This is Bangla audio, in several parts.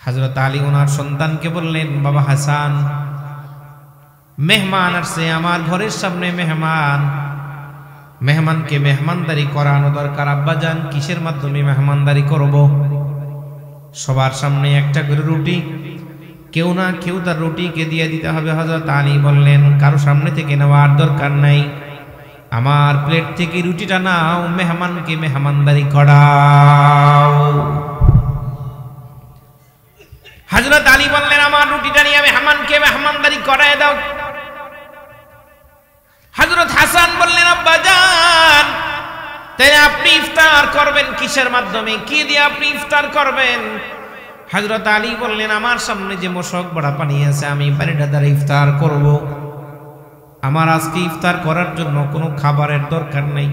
হযরত আলী ওনার সন্তানকে বললেন, বাবা হাসান, মেহমান আসছে আমার ঘরের সামনে, মেহমানকে মেহমানদারি করানো দরকার। আব্বাজান, কিসের মাধ্যমে মেহমানদারি করব? সবার সামনে একটা করে রুটি, কেউ না কেউ তার রুটিকে দিয়ে দিতে হবে। হযরত আলী বললেন, কারো সামনে থেকে নেওয়ার দরকার নাই, আমার প্লেট থেকে রুটিটা নাও, মেহমানকে মেহমানদারি করাও। হযরত আলী বললেন, আমার রুটিটা নিয়ে মেহমানকে মেহমানদারি করায় দাও। হযরত হাসান বললেন, আব্বাজান, তাই আপনি ইফতার করবেন কিসের মাধ্যমে, কি দিয়ে আপনি ইফতার করবেন? হযরত আলী বললেন, আমার সামনে যে মশক বড়া পানি আছে, আমি পানিটা দ্বারা ইফতার করব। আমার আজকে ইফতার করার জন্য কোনো খাবারের দরকার নেই,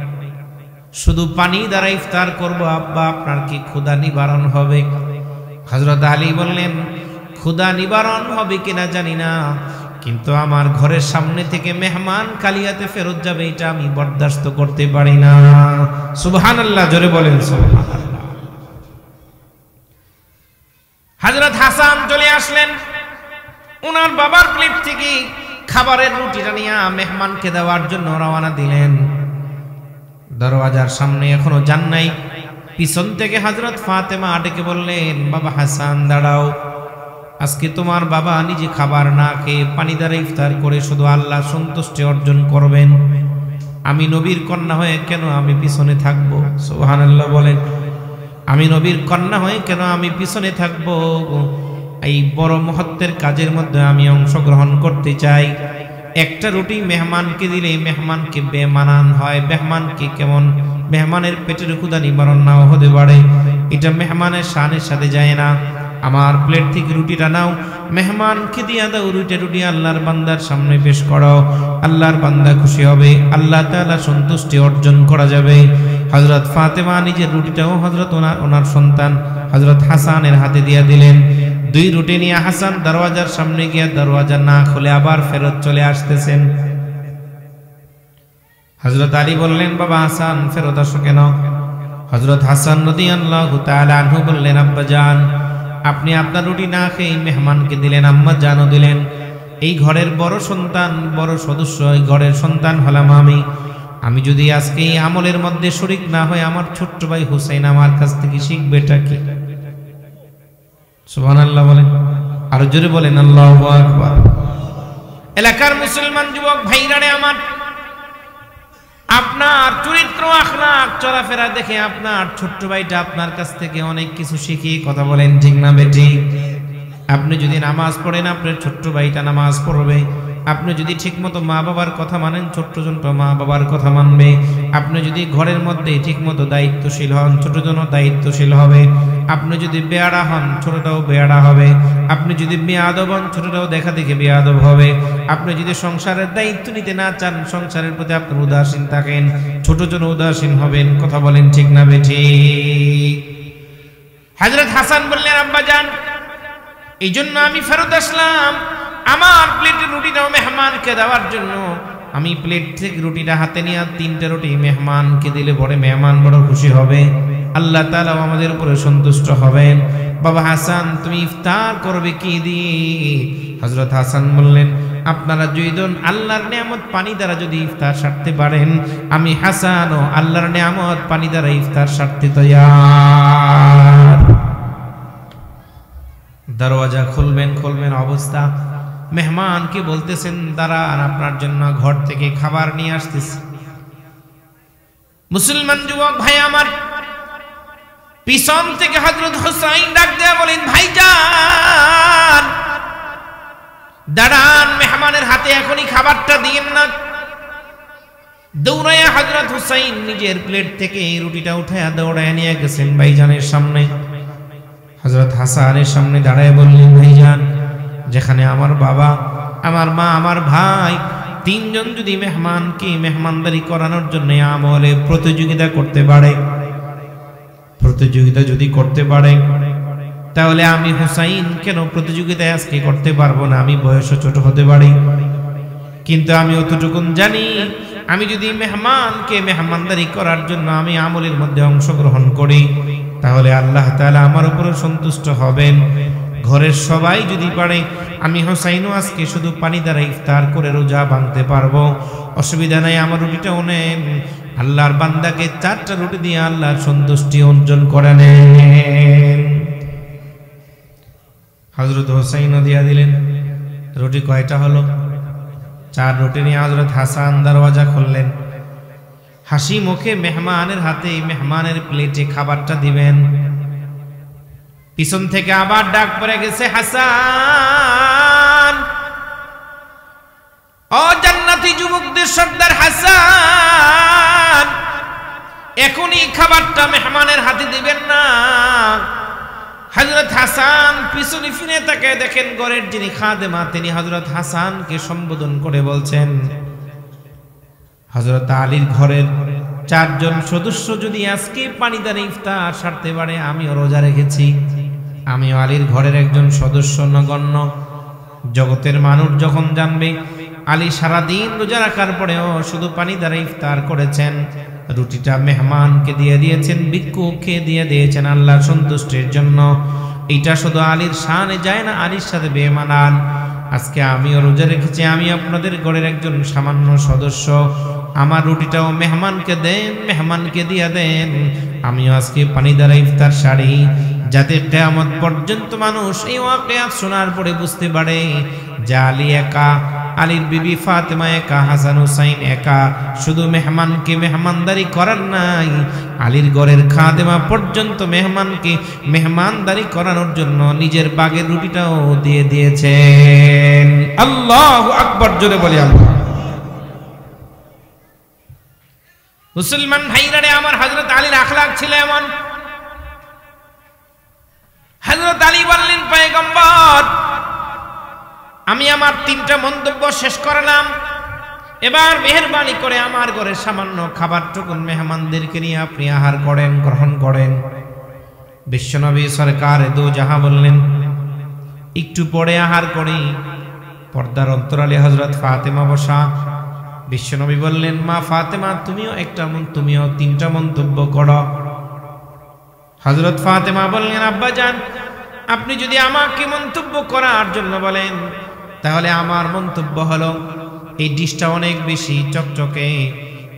শুধু পানি দ্বারা ইফতার করব। আব্বা, আপনার কি ক্ষুধা নিবারণ হবে? হযরত আলী বললেন, ক্ষুধা নিবারণ হবে কিনা জানি না, কিন্তু আমার ঘরের সামনে থেকে মেহমান কালিয়াতে ফেরত যাবে, এটা আমি বরদাস্ত করতে পারি না। সুবহানাল্লাহ, জোরে বলেন সুবহানাল্লাহ। হযরত হাসান চলে আসলেন, ওনার বাবার প্লেট থেকে খাবারের রুটিটা নিয়ে মেহমানকে দেওয়ার জন্য রওনা দিলেন। দরওয়াজার সামনে এখনো যান নাই, পিছন থেকে হযরত ফাতেমা ডেকে বললেন, বাবা হাসান, দাঁড়াও, আজকে তোমার বাবা নিজে খাবার না খেয়ে পানি দ্বারা ইফতার করে শুধু আল্লাহ সন্তুষ্টি অর্জন করবেন। আমি নবীর কন্যা হয়ে কেন আমি পিছনে থাকবো? সুবহানাল্লাহ বলেন। আমি নবীর কন্যা হয়ে কেন আমি পিছনে থাকবো? এই বড় মহত্বের কাজের মধ্যে আমি অংশগ্রহণ করতে চাই। একটা রুটি মেহমানকে দিলে মেহমানকে বেমানান হয়, মেহমানকে কেমন, মেহমানের পেটের ক্ষুধা নিবারণ নাও হতে পারে, এটা মেহমানের শানের সাথে যায় না। আমার প্লেট থেকে রুটিটা নাও, মেহমানকে দিয়া দাও, রুটি আল্লাহর বান্দার সামনে পেশ করো, আল্লাহর বান্দা খুশি হবে, আল্লাহ তাআলা সন্তুষ্টি অর্জন করা যাবে। হযরত ফাতেমা নিজের রুটিটাও হযরত ওনার সন্তান হযরত হাসানের হাতে দিয়ে দিলেন। দুই রুটি নিয়ে হাসান দরওয়াজার সামনে গিয়ে দরওয়াজা না খুলে আবার ফেরত চলে আসতেছেন। হযরত আলী বললেন, বাবা হাসান, ফেরত আসো কেন? হযরত হাসান রাদিয়াল্লাহু তাআলা আনহু বললেন, আব্বাজান, আপনি আপনার রুটি না খেয়ে মেহমানকে দিলেন, আম্মা জানও দিলেন। এই ঘরের বড় সন্তান, বড় সদস্য, এই ঘরের সন্তান হলাম আমি যদি আজকে এই আমলের মধ্যে শরীক না হয়, আমার ছোট্ট ভাই হুসাইন আমার কাছ থেকে শিখবেটা কি? সুবহানাল্লাহ বলেন, আর জোরে বলেন আল্লাহু আকবার। এলাকার মুসলমান যুবক ভাইরারে আমার, আপনার চরিত্র আখলাক চলাফেরা দেখে আপনার ছোট্ট ভাইটা আপনার কাছ থেকে অনেক কিছু শিখে, কথা বলেন ঠিক না বেটি? আপনি যদি নামাজ পড়েন, আপনার ছোট্ট ভাইটা নামাজ পড়বে। আপনি যদি ঠিকমতো মা বাবার কথা মানেন, ছোট্টজন মা বাবার কথা মানবে। আপনি যদি ঘরের মধ্যে ঠিকমতো দায়িত্বশীল হন, ছোটজন দায়িত্বশীল হবে। আপনি যদি বেয়াড়া হন, ছোটটাও বেয়াড়া হবে। আপনি যদি বেয়াদব হন, ছোটটাও দেখা দেখে বেয়াদব হবে। আপনি যদি সংসারের দায়িত্ব নিতে না চান, সংসারের প্রতি আপনি উদাসীন থাকেন, ছোটজন উদাসীন হবেন। কথা বলেন ঠিক না বেঠি? হযরত হাসান বললেন, আব্বাজান, এই জন্য আমি ফেরত আসলাম, আমার প্লেটের রুটিটাও মেহমানকে দেওয়ার জন্য। আমি প্লেট থেকে রুটিটা হাতে নিয়ে 3টে রুটি মেহমানকে দিলে পরে মেহমান বড় খুশি হবে, আল্লাহ তাআলা আমাদের উপরে সন্তুষ্ট হবেন। বাবা হাসান, তুমি ইফতার করবে কি দিয়ে? হযরত হাসান বললেন, আপনারা দুইজন আল্লাহর নিয়ামত পানি দ্বারা যদি ইফতার সারতে পারেন, আমি হাসানও আল্লাহর নিয়ামত পানি দ্বারা ইফতার সারতে তৈয়ার। দরওয়াজা খুলবেন অবস্থা, মেহমানকে বলতেছেন, দাঁড়ান, আপনার জন্য ঘর থেকে খাবার নিয়ে আসতেছি। মুসলমান যুবক ভাই আমার, পিছন থেকে হযরত হুসাইন ডাক দেয়া বলেন, ভাইজান দাঁড়ান, মেহমানের হাতে এখনই খাবারটা দিয়েন না। দৌড়াইয়া হযরত হুসাইন নিজের প্লেট থেকে রুটিটা উঠায়া দৌড়াইয়া নিয়ে গেছেন ভাইজানের সামনে। হযরত হাসানের সামনে দাঁড়ায় বললেন, ভাইজান, যেখানে আমার বাবা, আমার মা, আমার ভাই তিনজন যদি মেহমানকে মেহমানদারি করানোর জন্য আমলে প্রতিযোগিতা করতে পারে, প্রতিযোগিতা যদি করতে পারে, তাহলে আমি হুসাইন কেন প্রতিযোগিতায় আজকে করতে পারবো না? আমি বয়সে ছোট হতে পারি, কিন্তু আমি অতটুকুন জানি, আমি যদি মেহমানকে মেহমানদারি করার জন্য আমি আমলের মধ্যে অংশগ্রহণ করি, তাহলে আল্লাহ তাআলা আমার উপরে সন্তুষ্ট হবেন। ঘরের সবাই যদি পারে, আমি হোসাইনও আজকে শুধু পানি দ্বারা ইফতার করে রোজা ভাঙতে পারবো, অসুবিধা নাই, আমার রুটিটাও নেন। আল্লাহর বান্দাকে 4টা রুটি দিয়ে আল্লাহর সন্তুষ্টি অর্জন করে নেন। হযরত হোসাইনও দিয়া দিলেন। রুটি কয়টা হলো? 4 রুটি নিয়ে হযরত হাসান দরওয়াজা খুললেন। হাসি মুখে মেহমানের হাতে, মেহমানের প্লেটে খাবারটা দিবেন। পিছন থেকে আবার ডাক পড়ে গেছে, হাসান, ও জান্নাতি যুবকদের সর্দার হাসান, এখনই খাবারটা মেহমানের হাতে দিবেন না। হযরত হাসান পিছনে ফিরে তাকায় দেখেন ঘরের যিনি খাদেমা তিনি হযরত হাসানকে সম্বোধন করে বলছেন, হযরত আলীর ঘরের 4 জন সদস্য যদি আজকে পানি দ্বারা ইফতার সারতে পারে, আমিও রোজা রেখেছি, আমিও আলীর ঘরের একজন সদস্য নগণ্য। জগতের মানুষ যখন জানবে আলী সারাদিন রোজা রাখার পরেও শুধু পানি দ্বারা ইফতার করেছেন, রুটিটা মেহমানকে দিয়ে দিয়েছেন, ভিক্ষুককে দিয়ে দিয়েছেন আল্লাহর সন্তুষ্টির জন্য, এটা শুধু আলীর শানে যায় না, আলীর সাথে বেমানান। আজকে আমিও রোজা রেখেছি, আমি আপনাদের ঘরের একজন সামান্য সদস্য, আমার রুটিটাও মেহমানকে দেন, মেহমানকে দিয়ে দেন, আমিও আজকে পানি দ্বারা ইফতার সারি, যাতে কিয়ামত পর্যন্ত মানুষ এই ওয়াকিয়াত শোনার পরে বুঝতে পারে যে আলী একা, আলীর বিবি ফাতেমা একা, হাসান হুসাইন একা, শুধু মেহমানকে মেহমানদারি করার নাই, আলীর ঘরের খাদেমা পর্যন্ত মেহমানকে মেহমানদারি করানোর জন্য নিজের বাগের রুটিটাও দিয়ে দিয়েছেন। আল্লাহু আকবার, জোরে বলি আল্লাহ। মুসলমান ভাইরা রে আমার, হযরত আলীর আখলাক ছিল এমন। হযরত আলী বললেন, পয়গম্বর, আমি আমার 3টা মন্তব্য শেষ করলাম, এবার মেহেরবানি করে আমার ঘরের সামান্য খাবারটুকু মেহমানদেরকে নিয়ে আপনি আহার করেন, গ্রহণ করেন। বিশ্বনবী সরকার দু জাহাঁ বললেন, একটু পরে আহার করি। পর্দার অন্তরালে হযরত ফাতেমা বসা। বিশ্বনবী বললেন, মা ফাতেমা, তুমিও 3টা মন্তব্য করো। হযরত ফাতেমা বললেন, আব্বাজান, আপনি যদি আমাকে মন্তব্য করার জন্য বলেন, তাহলে আমার মন্তব্য হলো এই ডিশটা অনেক বেশি চকচকে,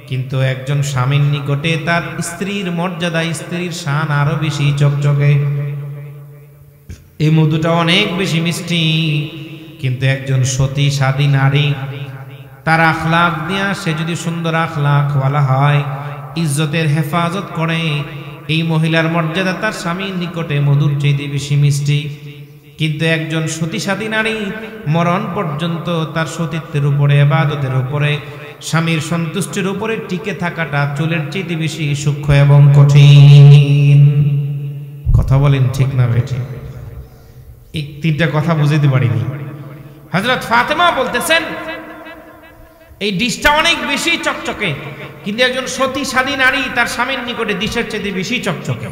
কিন্তু একজন স্বামীর নিকটে তার স্ত্রীর মর্যাদা, স্ত্রীর শান আরো বেশি চকচকে। এই মধুটা অনেক বেশি মিষ্টি, কিন্তু একজন সতী সাদী নারী, তার আখলাক দিয়া সে যদি সুন্দর আখলাক ওয়ালা হয়, ইজ্জতের হেফাজত করে, এই মহিলার মর্যাদা তার স্বামীর নিকটে মধুর চাইতে বেশি মিষ্টি। কিন্তু একজন সতী সাদী নারী মরণ পর্যন্ত তার সতীত্বের উপরে, ইবাদতের উপরে, স্বামীর সন্তুষ্টির উপরে টিকে থাকাটা চুলের চাইতে বেশি সূক্ষ্ম এবং কঠিন। কথা বলেন ঠিক না বেঠি? এই 3টা কথা বুঝাইতে পারিনি। হযরত ফাতেমা বলতেছেন, এই ডিশটা অনেক বেশি চকচকে, কিন্তু একজন সতী সাদী নারী তার স্বামীর নিকটে ডিশের চাইতে বেশি চকচকে।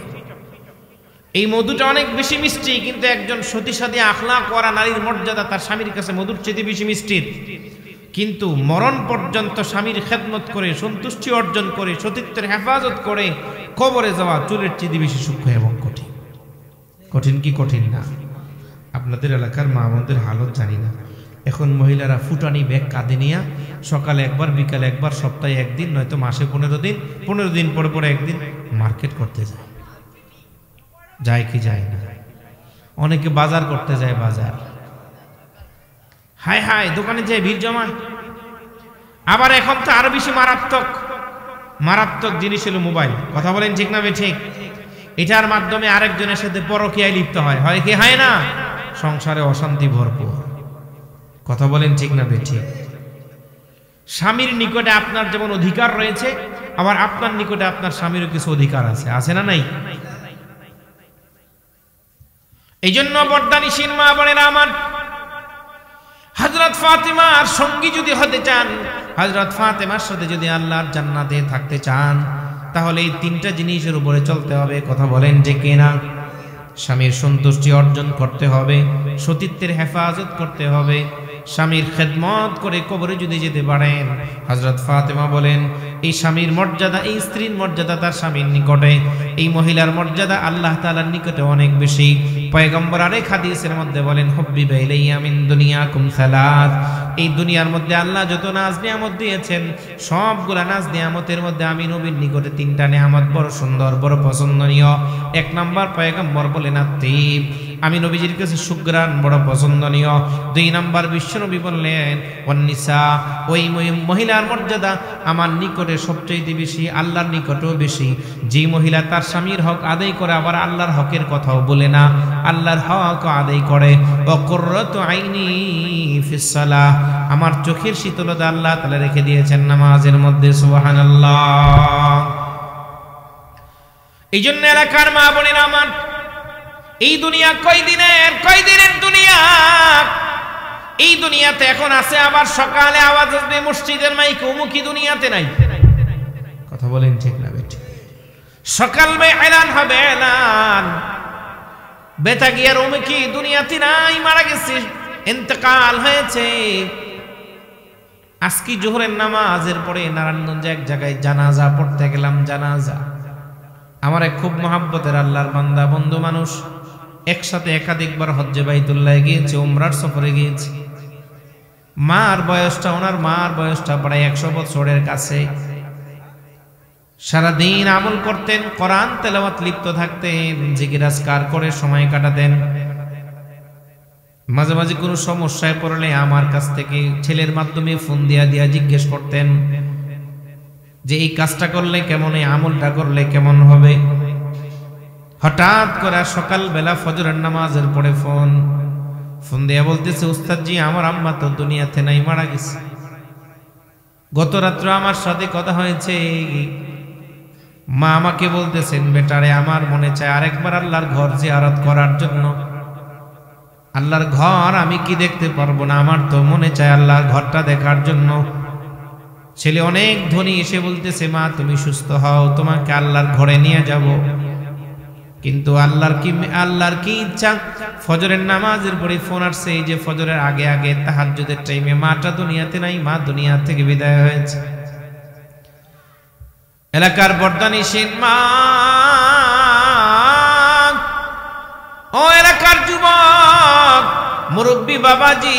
এই মধুটা অনেক বেশি মিষ্টি, কিন্তু একজন সতী সাদী আখলাক ওয়ালা নারীর মর্যাদা তার স্বামীর কাছে মধুর চাইতে বেশি মিষ্টি। কিন্তু মরণ পর্যন্ত স্বামীর খেদমত করে, সন্তুষ্টি অর্জন করে, সতীত্বের হেফাজত করে কবরে যাওয়া চুলের চাইতে বেশি সূক্ষ্ম এবং কঠিন। কঠিন কি কঠিন না? আপনাদের এলাকার মা বোনদের হালত জানি না, এখন মহিলারা ফুটানি ব্যাগ কাঁধে নিয়ে সকালে একবার, বিকালে একবার, সপ্তাহে 1 দিন, নয়তো মাসে 15 দিন, 15 দিন পরে পরে 1 দিন মার্কেট করতে যায়। যায় কি যায় না? অনেকে বাজার করতে যায়, বাজার, হায় হায়, দোকানে যায় ভিড় জমায়। আবার এখন তো আরো বেশি মারাত্মক জিনিস হলো মোবাইল। কথা বলেন ঠিক না ঠিক? এটার মাধ্যমে আরেকজনের সাথে পরকীয়ায় লিপ্ত হয়, হয় কি হয় না? সংসারে অশান্তি ভরপুর। কথা বলেন ঠিক না ঠিক? স্বামীর নিকটে আপনার যেমন অধিকার রয়েছে, আবার আপনার নিকটে আপনার স্বামীরও কিছু অধিকার আছে, আছে না নাই? এই জন্য বর্দানিসীন মা বোনেরা আমার, হযরত ফাতেমার সঙ্গী যদি হতে চান, হযরত ফাতেমার সাথে যদি আল্লাহর জান্নাতে থাকতে চান, তাহলে এই 3টা জিনিসের উপরে চলতে হবে। কথা বলেন ঠিক না? স্বামীর সন্তুষ্টি অর্জন করতে হবে, সতীত্বের হেফাজত করতে হবে, স্বামীর খেদমত করে কবরে যদি যেতে পারেন, হযরত ফাতেমা বলেন এই স্বামীর মর্যাদা, এই স্ত্রীর মর্যাদা তার স্বামীর নিকটে, এই মহিলার মর্যাদা আল্লাহ তাআলার নিকটে অনেক বেশি। পয়গম্বর আরেক হাদিসের মধ্যে বলেন হুব্বিবা ইলাইয়া মিন দুনিয়াকুম সালাত, এই দুনিয়ার মধ্যে আল্লাহ যত নাজ নিয়ামত দিয়েছেন সবগুলা নাজ নিয়ামতের মধ্যে আমি নবীর নিকটে তিনটা নিয়ামত বড় সুন্দর, বড় পছন্দনীয়। এক নাম্বার পয়গম্বর বলেন আত্তিব, আমি নবীজির কাছে সুগ্রাণ বড় পছন্দনীয়। দুই নাম্বার বিশ্বনবী বললেন ওয়ান্নিসা, ওই মহিলার মর্যাদা আমার নিকটে সবচেয়ে বেশি, আল্লাহর নিকটেও বেশি। যে মহিলা তার স্বামীর হক আদায় করে আবার আল্লাহর হকের কথাও বলে না, আল্লাহর হক আদায় করে। ওয়াকুররাতু আইনি ফিস সালাহ, আমার চোখের শীতলতা আল্লাহ তাআলা রেখে দিয়েছেন নামাজের মধ্যে। সুবহানাল্লাহ। এই জন্য এলাকার মা বোনেরা আমার, এই দুনিয়া কয়দিনের দুনিয়া, এই দুনিয়াতে এখন আছে, আবার সকালে আওয়াজ আসবে মসজিদের মাইকে অমুকি দুনিয়াতে নাই। কথা বলেন ঠিক না বেটি? সকাল এলান হবে, এলান বেতা গিয়ার অমুকি দুনিয়াতে নাই, মারা গেছে, ইন্তেকাল হয়েছে। আজকে জোহরের নামাজের পরে নারায়ণগঞ্জে এক জায়গায় জানাজা পড়তে গেলাম। জানাজা আমার এক খুব মহাব্বতের আল্লাহর বান্দা বন্ধু মানুষ, একসাথে একাধিকবার হজ্জে বাইতুল্লাহ গিয়েছে, উমরার সফরে গিয়েছে। ওনার মার বয়সটা প্রায় 100 বছরের কাছে। সারাদিন আমল করতেন, কোরআন তেলাওয়াত লিপ্ত থাকতেন, জিকির আজকার করে সময় কাটাতেন। মাঝে মাঝে কোনো সমস্যায় পড়লে আমার কাছ থেকে ছেলের মাধ্যমে ফোন দিয়া জিজ্ঞেস করতেন যে এই কাজটা করলে কেমন, এই আমলটা করলে কেমন হবে। হঠাৎ করে সকালবেলা ফজরের নামাজের পরে ফোন দিয়ে বলতেছে, উস্তাদ জি আমার আম্মা তো দুনিয়াতে নাই, মারা গেছে। গত রাত্র আমার সাথে কথা হয়েছে, মা আমাকে বলতেছেন বেটারে আমার মনে চায় আরেকবার আল্লাহর ঘর জিয়ারত করার জন্য। আল্লাহর ঘর আমি কি দেখতে পারবো না, আমার তো মনে চায় আল্লাহর ঘরটা দেখার জন্য। ছেলে অনেক ধনী এসে বলতেছে, মা তুমি সুস্থ হও, তোমাকে আল্লাহর ঘরে নিয়ে যাব। কিন্তু আল্লাহর কি ইচ্ছা, ফজরের নামাজের পরে ফোন আসছে, এই যে ফজরের আগে আগে তাহাজ্জুদের টাইমে মাটা দুনিয়াতে নাই, মা দুনিয়া থেকে বিদায় হয়েছে। এলাকার বর্দানিসীন মা, ও এলাকার যুবক মুরব্বী বাবাজি,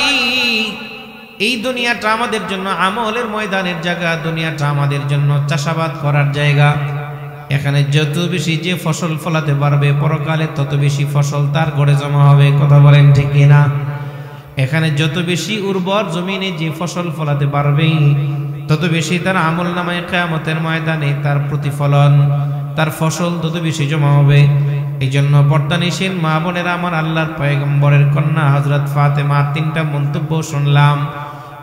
এই দুনিয়াটা আমাদের জন্য আমলের ময়দানের জায়গা, দুনিয়াটা আমাদের জন্য চাষাবাদ করার জায়গা। এখানে যত বেশি যে ফসল ফলাতে পারবে পরকালে তত বেশি ফসল তার ঘরে জমা হবে। কথা বলেন ঠিক কিনা? এখানে যত বেশি উর্বর জমিনে যে ফসল ফলাতে পারবে তত বেশি তার আমল নামায় কিয়ামতের ময়দানে তার প্রতিফলন, তার ফসল তত বেশি জমা হবে। এই জন্য পর্দানিসীন মা বোনেরা আমার, আল্লাহর পয়গম্বরের কন্যা হযরত ফাতেমার 3টা মন্তব্য শুনলাম।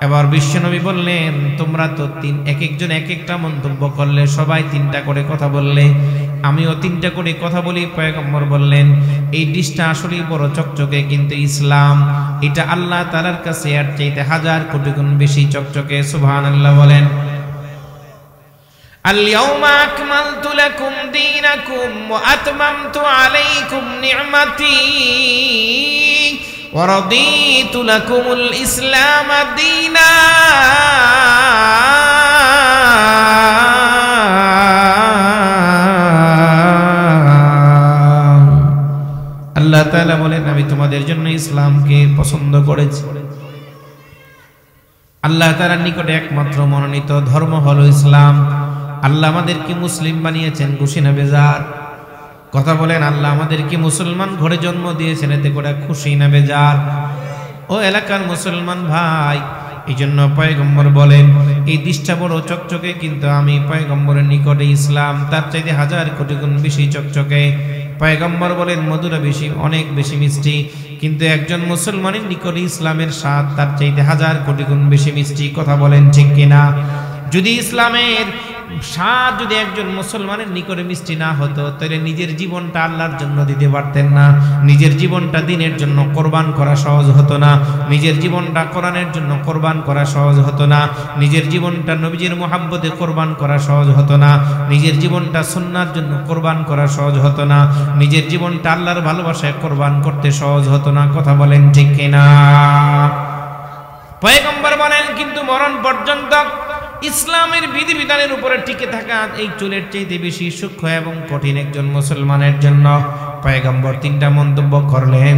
এবার বিশ্বনবী বললেন তোমরা তো এক একজন এক একটা মন্তব্য করলে, সবাই 3টা করে কথা বললে, আমিও 3টা করে কথা বলি। পয়গম্বর বললেন এই ডিশটা আসলেই বড় চকচকে, কিন্তু ইসলাম এটা আল্লাহ তাআলার কাছে এর চাইতে 1000 কোটি গুণ বেশি চকচকে। সুবহানাল্লাহ বলেন। আল-ইয়াওমা আকমালতু লাকুম দীনাকুম ওয়া আতমামতু আলাইকুম নি'মাতি ওয়া রাদিতু লাকুমুল ইসলাম দীনা। আল্লাহ তাআলা বলেন আমি তোমাদের জন্য ইসলামকে পছন্দ করেছি। আল্লাহ তাআলার নিকটে একমাত্র মনোনীত ধর্ম হলো ইসলাম। আল্লাহ আমাদেরকে মুসলিম বানিয়েছেন, খুশি না বেজার? কথা বলেন। আল্লাহ আমাদেরকে মুসলমান ঘরে জন্ম দিয়েছেন, এতে করে খুশি না বেজার? ও এলাকার মুসলমান ভাই, এই জন্য পয়গম্বর বলেন এই দিশটা বড় চকচকে, কিন্তু আমি পয়গম্বরের নিকটে ইসলাম তার চাইতে 1000 কোটি গুণ বেশি চকচকে। পয়গম্বর বলেন মধুরা বেশি, অনেক বেশি মিষ্টি, কিন্তু একজন মুসলমানের নিকটে ইসলামের স্বাদ তার চাইতে 1000 কোটি গুণ বেশি মিষ্টি। কথা বলেন ঠিক কিনা? যদি ইসলামের স্বাদ যদি একজন মুসলমানের নিকটে মিষ্টি না হতো, তাহলে নিজের জীবনটা আল্লাহর জন্য দিতে পারতেন না, নিজের জীবনটা দ্বীনের জন্য কোরবান করা সহজ হতো না, নিজের জীবনটা কোরআনের জন্য কোরবান করা সহজ হতো না, নিজের জীবনটা নবীজির মুহাব্বতে কোরবান করা সহজ হতো না, নিজের জীবনটা সুন্নাহর জন্য কোরবান করা সহজ হতো না, নিজের জীবনটা আল্লাহর ভালোবাসায় কোরবান করতে সহজ হতো না। কথা বলেন ঠিক কিনা? পয়গম্বর বলেন কিন্তু মরণ পর্যন্ত ইসলামের বিধিবিধানের উপরে টিকে থাকা এই চুলের চাইতে বেশি সূক্ষ্ম এবং কঠিন একজন মুসলমানের জন্য। পয়গম্বর তিনটা মন্তব্য করলেন।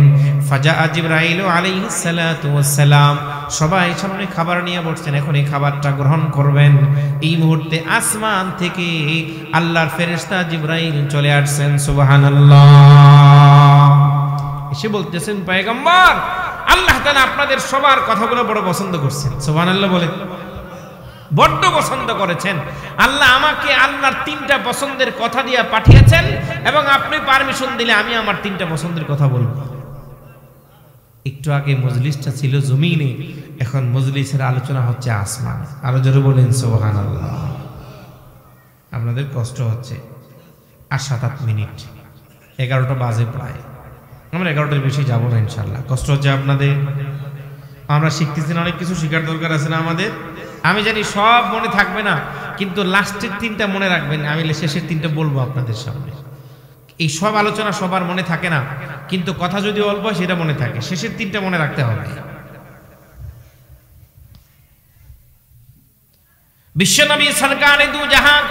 ফাজা জিবরাইল আলাইহিস সালাতু ওয়াস সালাম, সবাই সামনে খাবার নিয়ে বসছেন, এখন এই খাবারটা গ্রহণ করবেন। এই মুহূর্তে আসমান থেকে আল্লাহর ফেরেশতা জিবরাইল চলে আসছেন। সুবহানাল্লাহ। এসে বলতেছেন, পয়গম্বর আল্লাহ তাআলা আপনাদের সবার কথাগুলো বড় পছন্দ করছেন। সুবহানাল্লাহ বলে বড্ড পছন্দ করেছেন। আল্লাহ আমাকে আল্লাহর তিনটা পছন্দের কথা দিয়ে পাঠিয়েছেন এবং আপনি পারমিশন দিলে আমি আমার তিনটা পছন্দের কথা বলবো। একটু আগে মজলিসটা ছিল জমিনে, এখন মজলিসের আলোচনা হচ্ছে আসমানে। আরো জোরে বলেন সুবহানাল্লাহ। আপনাদের কষ্ট হচ্ছে, আর 7-8 মিনিট, 11টা বাজে প্রায়। আমরা 11টার বেশি যাবো না ইনশাল্লাহ। কষ্ট হচ্ছে আপনাদের। আমরা শিখতেছি না, অনেক কিছু শেখার দরকার আছে না আমাদের। আমি জানি সব মনে থাকবে না, কিন্তু লাস্টের তিনটা মনে রাখবেন। আমি শেষের তিনটা বলবো আপনাদের সামনে। এই সব আলোচনা সবার মনে থাকে না, কিন্তু কথা যদি অল্প সেটা মনে থাকে। শেষের তিনটা মনে রাখতে হবে। বিশ্বনবী সরকারে দু জাহান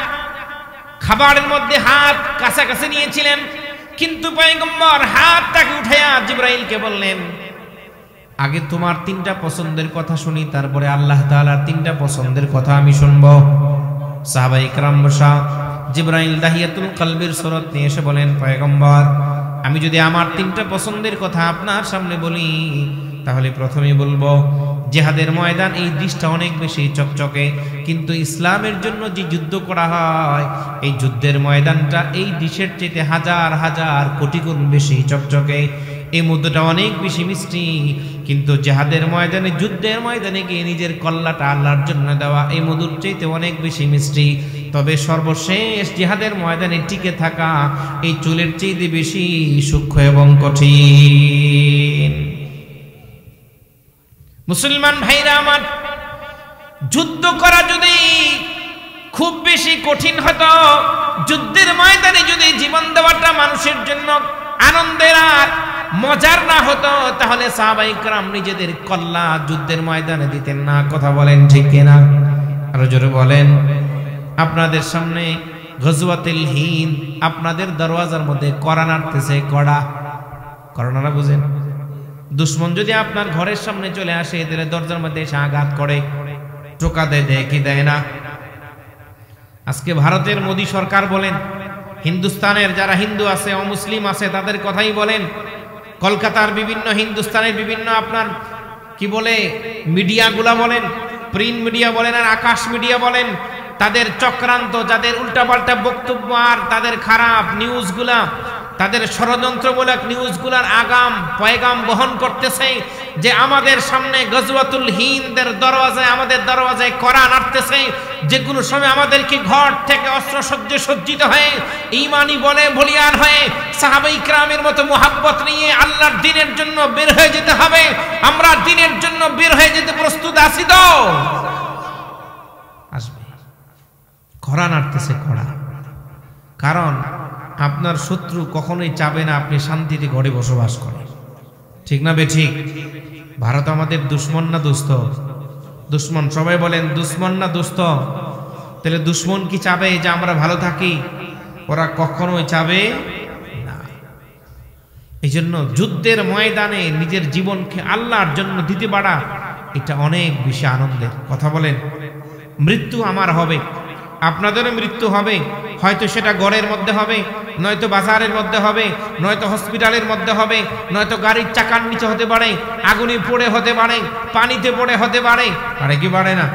খাবারের মধ্যে হাত কাছাকাছি নিয়েছিলেন, কিন্তু পয়গম্বর হাতটাকে উঠাইয়া জিবরাইলকে বললেন, আগে তোমার তিনটা পছন্দের কথা শুনি, তারপরে আল্লাহ তাআলার তিনটা পছন্দের কথা আমি শুনবো। সাহাবায়ে কেরাম বসা। জিবরাইল দাহিয়াতুল কলবির সুরত নিয়ে এসে বলেন, পয়গম্বর আমি যদি আমার তিনটা পছন্দের কথা আপনার সামনে বলি, তাহলে প্রথমেই বলবো জিহাদের ময়দান এই দৃশ্যটা অনেক বেশি চকচকে, কিন্তু ইসলামের জন্য যে যুদ্ধ করা হয় এই যুদ্ধের ময়দানটা এই দৃশ্যের চেয়ে হাজার হাজার কোটি গুণ বেশি চকচকে। এই মধুটা অনেক বেশি মিষ্টি, কিন্তু জিহাদের ময়দানে যুদ্ধের ময়দানে গিয়ে নিজের কল্লাটা আল্লাহর জন্য দেওয়া এই মধুর চাইতে অনেক বেশি মিষ্টি। তবে সর্বশেষ জিহাদের ময়দানে টিকে থাকা এই চুলের চাইতে বেশি সূক্ষ্ম এবং কঠিন। মুসলমান ভাইরা আমার, যুদ্ধ করা যদি খুব বেশি কঠিন হতো, যুদ্ধের ময়দানে যদি জীবন দেওয়াটা মানুষের জন্য আনন্দের আর মজার না হতো, তাহলে সাহাবায়ে কেরাম নিজেদের কল্লা যুদ্ধের ময়দানে দিতেন না। কথা বলেন ঠিক কিনা? আরো জোরে বলেন। আপনাদের সামনে গজওয়াতুল হিন্দ, আপনাদের দরওয়াজার মধ্যে কড়া নাড়তেছে। কড়া বুঝেন? দুশ্মন যদি আপনার ঘরের সামনে চলে আসে, এদের দরজার মধ্যে এসে আঘাত করে, টোকা দেয় কি দেয় না? আজকে ভারতের মোদী সরকার বলেন, হিন্দুস্তানের যারা হিন্দু আছে, অমুসলিম আছে, তাদের কথাই বলেন, কলকাতার বিভিন্ন, হিন্দুস্তানের বিভিন্ন আপনার কি বলে মিডিয়াগুলা বলেন, প্রিন্ট মিডিয়া বলেন আর আকাশ মিডিয়া বলেন, তাদের চক্রান্ত, যাদের উল্টাপাল্টা বক্তব্য আর তাদের খারাপ নিউজগুলা, তাদের ষড়যন্ত্রমূলক নিউজগুলার আগাম পয়গাম বহন করতেছে যে আমাদের সামনে গজওয়াতুল হিন্দের দরওয়াজায়, আমাদের দরওয়াজায় কড়া নাড়তেছে, যে কোনো সময় আমাদেরকে ঘর থেকে অস্ত্রসজ্জে সজ্জিত হয়ে ঈমানি বলে বলিয়ান হয়ে সাহাবায়ে কেরামের মতো মুহাব্বত নিয়ে আল্লাহর দ্বীনের জন্য বের হয়ে যেতে হবে। আমরা দ্বীনের জন্য বের হয়ে যেতে প্রস্তুত আছি তো? আসবে। কড়া নাড়তেছে কড়া, কারণ আপনার শত্রু কখনোই চাবে না আপনি শান্তিতে ঘরে বসবাস করেন। ঠিক না বেঠিক? ভারত আমাদের দুশ্মন না দোস্ত? দুশ্মন। সবাই বলেন দুশ্মন না দোস্ত? তাহলে দুশ্মন কি চাবে যে আমরা ভালো থাকি? ওরা কখনোই চাবে না। এই জন্য যুদ্ধের ময়দানে নিজের জীবনকে আল্লাহর জন্য দিতে পারা, এটা অনেক বেশি আনন্দের। কথা বলেন। মৃত্যু আমার হবে, আপনাদেরও মৃত্যু হবে। হয়তো সেটা ঘরের মধ্যে হবে, নয়তো বাজারের মধ্যে হবে, নয়তো হসপিটালের মধ্যে হবে, নয়তো গাড়ির চাকার নিচে হতে পারে, আগুনে পড়ে হতে পারে, পানিতে পড়ে হতে পারে, পারে কি পারে না?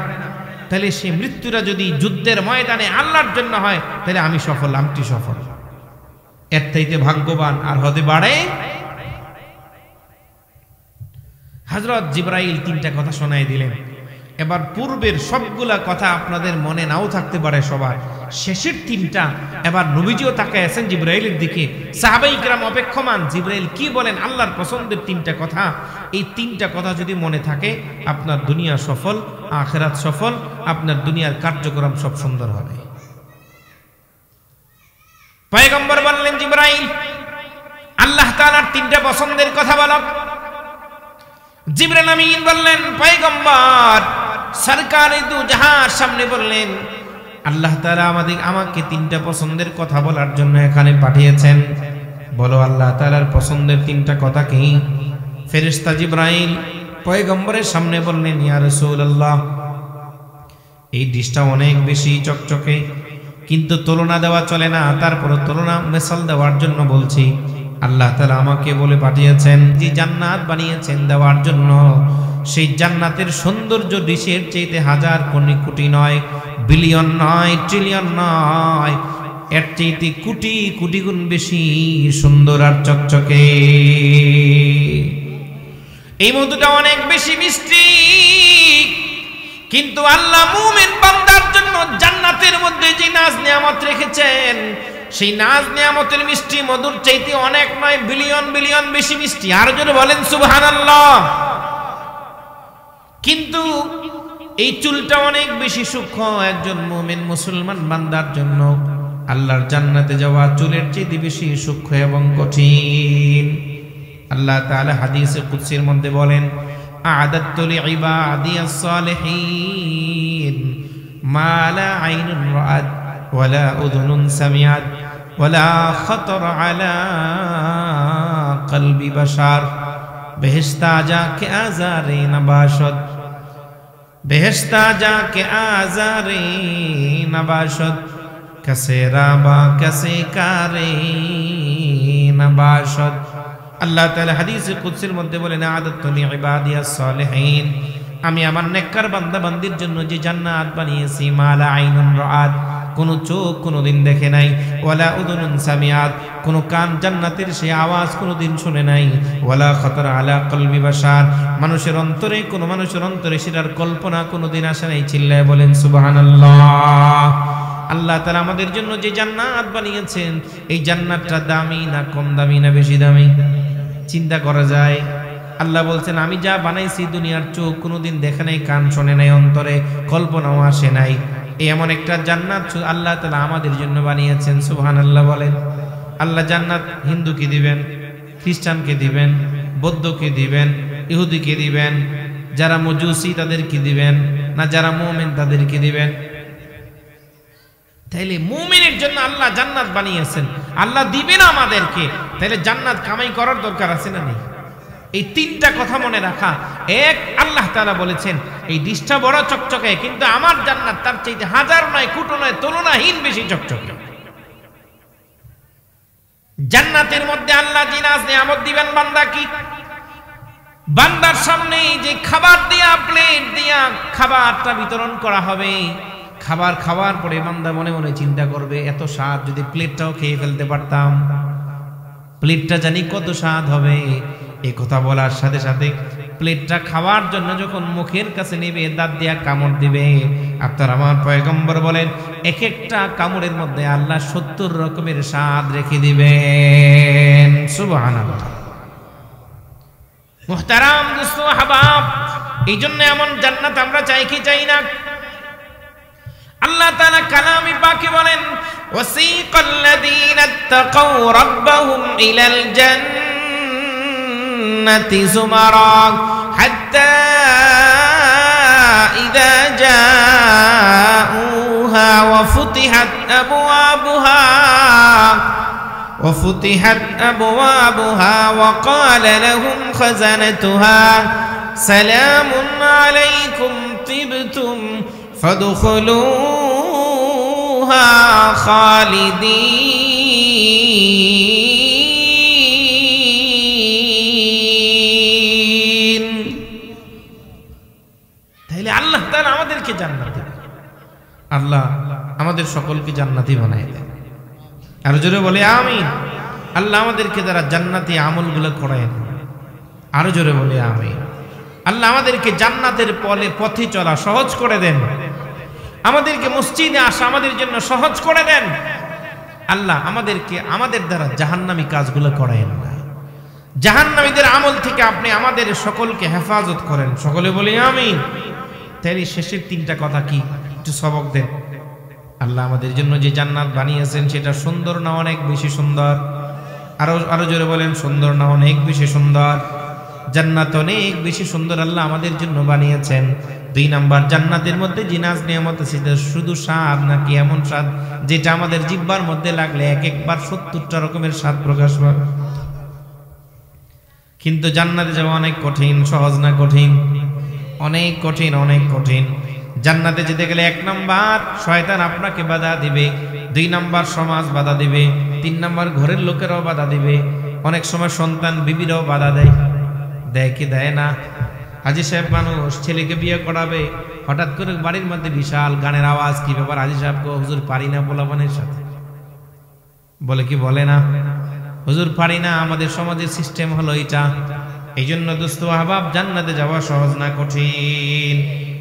তাহলে সেই মৃত্যুটা যদি যুদ্ধের ময়দানে আল্লাহর জন্য হয়, তাহলে আমি সফল, আমটি সফল। এর চাইতে ভাগ্যবান আর হতে পারে? হযরত জিবরাইল তিনটা কথা শোনাই দিলেন। এবার পূর্বের সবগুলা কথা আপনাদের মনে নাও থাকতে পারে সবার, শেষের তিনটা এবার নবীজিও তাকায় আছেন জিবরাইলের দিকে। সাহাবায়ে কেরাম অপেক্ষমান জিবরাইল কি বলেন, আল্লাহর পছন্দের তিনটা কথা। এই তিনটা কথা যদি মনে থাকে, আপনার দুনিয়া সফল, আখিরাত সফল, আপনার দুনিয়ার কার্যক্রম সব সুন্দর হবে। পয়গম্বর বললেন, জিবরাইল আল্লাহ তাআলার তিনটা পছন্দের কথা বলো। জিবরাইল আমিন বললেন, পয়গম্বর সরকারে দু জাহার সামনে বললেন, আল্লাহ তাআলা আমাকে তিনটা পছন্দের কথা বলার জন্য এখানে পাঠিয়েছেন। বলো আল্লাহ তাআলার পছন্দের তিনটা কথা কি? ফেরেশতা জিবরাইল পয়গম্বরের সামনে বললেন, ইয়া রাসূলুল্লাহ, এই ডিশটা অনেক বেশি চকচকে, কিন্তু তুলনা দেওয়া চলে না, তারপর তুলনা মেসাল দেওয়ার জন্য বলছি। আল্লাহ তাআলা আমাকে বলে পাঠিয়েছেন যে জান্নাত বানিয়েছেন দেওয়ার জন্য। সেই জান্নাতের সৌন্দর্য ডিশের চাইতে হাজার কোটি নয়, বিলিয়ন নয়, ট্রিলিয়ন নয়, এর চাইতে কোটি কোটি গুণ বেশি সুন্দর আর চকচকে। এই মধুটা অনেক বেশি মিষ্টি, কিন্তু আল্লাহ মুমিন বান্দার জন্য জান্নাতের মধ্যে যে নাজ নিয়ামত রেখেছেন, সেই নাজ নিয়ামতের মিষ্টি মধুর চাইতে অনেক নয়, বিলিয়ন বিলিয়ন বেশি মিষ্টি। আর যদি বলেন সুবহানাল্লাহ। কিন্তু এই চুলটা অনেক বেশি সূক্ষ্ম, একজন মুমিন মুসলমান বান্দার জন্য আল্লাহর জান্নাতে যাওয়া চুলের চাইতে বেশি সূক্ষ্ম এবং কঠিন। আল্লাহ তাআলা হাদিসে কুদসির মধ্যে বলেন, আ'দাততু লিইবাদিয়াস সালিহিন মা লা আইনুন রাআত ওয়ালা উযুনুন সামিআত ওয়ালা খাতারা আলা কলবি বাশার। বেহেশতা যাকে আজারে নবাশত, বেহেশতা যাকে আজারে নবাশত, কাসে রাবা কাসে কারে নবাশত। আল্লাহ তাআলা হাদিসে কুদসির মধ্যে বলেন, আ'দাততু লিইবাদিয়াস সালিহিন, আমি আমার নেককার বান্দা বান্দির জন্য যে জান্নাত বানিয়েছি, মা লা আইনুন রাআত, কোন চোখ কোনদিন দেখে নাই, ওয়ালা উযুনুন সামিআত, কোন কান জান্নাতের সেই আওয়াজ কোনদিন শুনে নাই, ওয়ালা খাতারা আলা কলবি বাশার, মানুষের অন্তরে কোন মানুষের অন্তরে সেটার কল্পনা কোনদিন আসে নাই। চিল্লায় বলেন সুবহানাল্লাহ। আল্লাহ তাআলা আমাদের জন্য যে জান্নাত বানিয়েছেন, এই জান্নাতটা দামি না কম দামি না বেশি দামি? চিন্তা করা যায়। আল্লাহ বলছেন, আমি যা বানাইছি দুনিয়ার চোখ কোনোদিন দেখে নাই, কান শোনে নাই, অন্তরে কল্পনাও আসে নাই, এমন একটা জান্নাত আল্লাহ তাআলা আমাদের জন্য বানিয়েছেন। সুবহানাল্লাহ বলেন। আল্লাহ জান্নাত হিন্দুকে দিবেন, খ্রিস্টানকে দিবেন, বৌদ্ধকে দিবেন, ইহুদিকে দিবেন, যারা মজুসি তাদেরকে দিবেন, না যারা মুমিন তাদেরকে দিবেন? তাইলে মুমিনের জন্য আল্লাহ জান্নাত বানিয়েছেন, আল্লাহ দিবেন আমাদেরকে। তাইলে জান্নাত কামাই করার দরকার আছে না নেই? এই তিনটা কথা মনে রাখা। এক, আল্লাহ তাআলা বলেছেন এই ডিশটা বড় চকচকে, কিন্তু আমার জান্নাত তার চাইতে হাজার নয়, কোটি নয়, তুলনাহীন বেশি চকচকে। জান্নাতের মধ্যে আল্লাহ যে নাজ নিয়ামত দিবেন বান্দা কি? বান্দার সামনে যে খাবার দিয়া, প্লেট দিয়া খাবারটা বিতরণ করা হবে, খাবার খাওয়ার পরে বান্দা মনে মনে চিন্তা করবে, এত স্বাদ, যদি প্লেটটাও খেয়ে ফেলতে পারতাম, প্লেটটা জানি কত স্বাদ হবে। এই কথা বলার সাথে সাথে প্লেটটা খাওয়ার জন্য যখন মুখের কাছে নেবে, দাঁত দিয়া কামড় দিবে, আপনার আমার পয়গম্বর বলেন এক একটা কামড়ের মধ্যে আল্লাহ 70 রকমের স্বাদ রেখে দিবেন। সুবহানাল্লাহ। মুহতারাম দোস্ত আহবাব, এই জন্য এমন জান্নাত আমরা চাই কি চাই না? আল্লাহ তাআলা কালামে পাকে বলেন, ওয়াসিকাল্লাযীনা তাকাউ রাব্বাহুম ইলাল জান্নাতি যুমারা হাত্তা ইযা জাউহা ওয়া ফুতিহাত আবওয়াবুহা ওয়া ক্বালা লাহুম খাযানাতুহা সালামুন আলাইকুম তিবতুম ফাদখুলুহা খালিদিন। তাহলে আল্লাহ তাআলা আমাদেরকে জান্নাত দেন, আল্লাহ আমাদের সকলকে জান্নাতি বানায় দেন। আর জোরে বলে আমিন। আল্লাহ আমাদেরকে যারা জান্নাতি আমলগুলো করায়, আরো জোরে বলে আমিন। আল্লাহ আমাদেরকে জান্নাতের পথে চলা সহজ করে দেন, আমাদেরকে মসজিদে আসা আমাদের জন্য সহজ করে দেন। আল্লাহ আমাদেরকে আমাদের দ্বারা জাহান্নামী কাজগুলো করায়েন না, জাহান্নামীদের আমল থেকে আপনি আমাদের সকলকে হেফাজত করেন। সকলে বলি আমিন। তাই শেষের তিনটা কথা কি একটু সবক দেন। আল্লাহ আমাদের জন্য যে জান্নাত বানিয়েছেন সেটা সুন্দর না অনেক বেশি সুন্দর? আরো জোরে বলেন, সুন্দর না অনেক বেশি সুন্দর? জান্নাত অনেক বেশি সুন্দর আল্লাহ আমাদের জন্য বানিয়েছেন। 2 নাম্বার, জান্নাতের মধ্যে জিনাস নিয়ামত আছে, শুধু স্বাদ নাকি এমন স্বাদ যেটা আমাদের জিহ্বার মধ্যে লাগলে এক একবার 70টা রকমের স্বাদ প্রকাশ পায়। কিন্তু জান্নাতে যাওয়া অনেক কঠিন, সহজ না কঠিন? অনেক কঠিন, অনেক কঠিন। জান্নাতে যেতে গেলে 1 নাম্বার শয়তান আপনাকে বাধা দিবে, 2 নাম্বার সমাজ বাধা দিবে, 3 নাম্বার ঘরের লোকেরাও বাধা দিবে, অনেক সময় সন্তান বিবিরাও বাধা দেয়। দেয় কি দেয় না? হাজী সাহেব মানুষ, ছেলেকে বিয়ে করাবে, হঠাৎ করে বাড়ির মধ্যে বিশাল গানের আওয়াজ, কি ব্যাপার? হাজী সাহেবকে হুজুর পারি না পোলাপানের সাথে, বলে কি বলে না? হুজুর পারি না, আমাদের সমাজের সিস্টেম হলো এটা। এই জন্য দোস্ত আহবাব, জান্নাতে যাওয়া সহজ না কঠিন,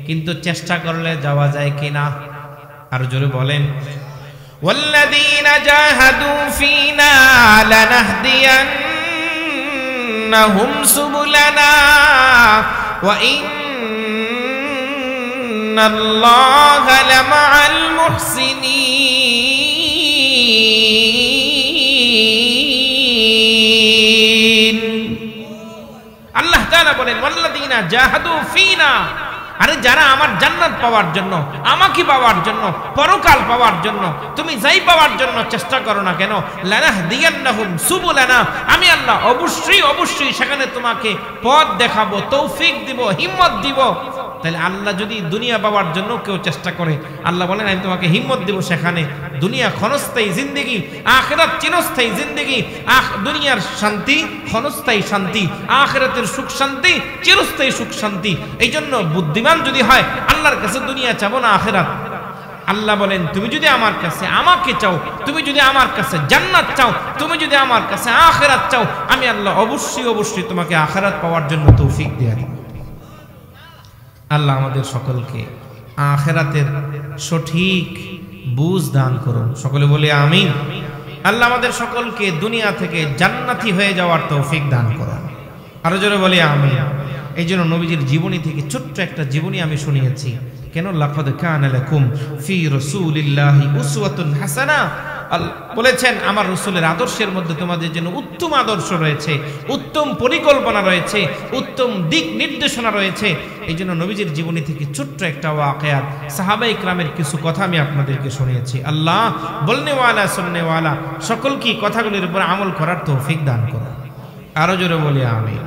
কিন্তু চেষ্টা করলে যাওয়া যায় কিনা? আর জোরে বলেন, ওয়াল্লাযীনা জাহাদু ফীনা লানাহদিয়ান্নাহুম সুবুলানা ওয়া ইন্নাল্লাহা লামাআল মুহসিনিন। আল্লাহ তাআলা বলেন, ওয়াল্লাযীনা জাহাদু ফীনা, আরে যারা আমার জান্নাত পাওয়ার জন্য, আমাকে পাওয়ার জন্য, পরকাল পাওয়ার জন্য, তুমি যাই পাওয়ার জন্য চেষ্টা করো না কেন, লানাহদিয়ান্নাহুম সুবুলানা, আমি আল্লাহ অবশ্যই অবশ্যই সেখানে তোমাকে পথ দেখাবো, তৌফিক দিব, হিম্মত দিব। তাহলে আল্লাহ যদি দুনিয়া পাওয়ার জন্য কেউ চেষ্টা করে, আল্লাহ বলেন আমি তোমাকে হিম্মত দিব সেখানে। দুনিয়া ক্ষণস্থায়ী জিন্দেগি, আখিরাত চিরস্থায়ী জিন্দেগি। দুনিয়ার শান্তি ক্ষণস্থায়ী শান্তি, আখিরাতের সুখ শান্তি চিরস্থায়ী সুখ শান্তি। এই জন্য বুদ্ধিমান যদি হয় আল্লাহর কাছে দুনিয়া চাবো না আখিরাত। আল্লাহ বলেন তুমি যদি আমার কাছে আমাকে চাও, তুমি যদি আমার কাছে জান্নাত চাও, তুমি যদি আমার কাছে আখিরাত চাও, আমি আল্লাহ অবশ্যই অবশ্যই তোমাকে আখিরাত পাওয়ার জন্য তৌফিক দিয়ে দেব। আল্লাহ আমাদের সকলকে আখিরাতের সঠিক বুঝ দান করুন, সকলে বলি আমিন। আল্লাহ আমাদের সকলকে দুনিয়া থেকে জান্নাতি হয়ে যাওয়ার তৌফিক দান করুন, আরো জোরে বলি আমিন। এই জন্য নবীজির জীবনী থেকে ছোট্ট একটা জীবনী আমি শুনিয়েছি। কেন? লাকাদ কানা লাকুম ফি রাসূলিল্লাহি উসওয়াতুন হাসানা। বলেছেন আমার রাসূলের আদর্শের মধ্যে তোমাদের জন্য উত্তম আদর্শ রয়েছে, উত্তম পরিকল্পনা রয়েছে, উত্তম দিক নির্দেশনা রয়েছে। এই জন্য নবীজির জীবনী থেকে ছোট্ট একটা ওয়াকিয়াত, সাহাবায়ে কেরামের কিছু কথা আমি আপনাদেরকে শুনিয়েছি। আল্লাহ বলনেওয়ালা শুননেওয়ালা সকলকে কথাগুলির উপর আমল করার তৌফিক দান করুন, আরো জোরে বলি আমিন।